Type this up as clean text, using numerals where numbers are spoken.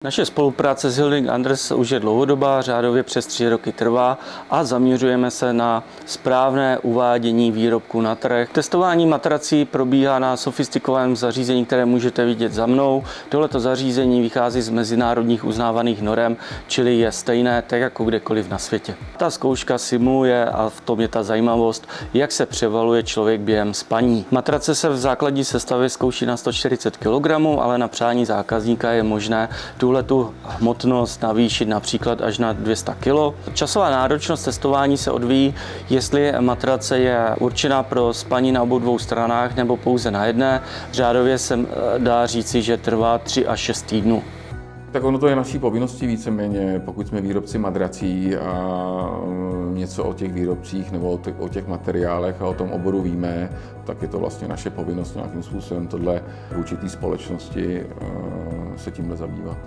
Naše spolupráce s Hilding Anders už je dlouhodobá, řádově přes 3 roky trvá a zaměřujeme se na správné uvádění výrobku na trh. Testování matrací probíhá na sofistikovaném zařízení, které můžete vidět za mnou. Tohleto zařízení vychází z mezinárodních uznávaných norem, čili je stejné tak jako kdekoliv na světě. Ta zkouška simuluje, a v tom je ta zajímavost, jak se převaluje člověk během spaní. Matrace se v základní sestavě zkouší na 140 kg, ale na přání zákazníka je možné tu hmotnost navýšit například až na 200 kg. Časová náročnost testování se odvíjí, jestli matrace je určená pro spaní na obou dvou stranách nebo pouze na jedné. Řádově se dá říci, že trvá 3 až 6 týdnů. Tak ono to je naší povinností víceméně, pokud jsme výrobci madrací a něco o těch výrobcích nebo o těch materiálech a o tom oboru víme, tak je to vlastně naše povinnost nějakým způsobem tohle vůči té společnosti se tímhle zabývat.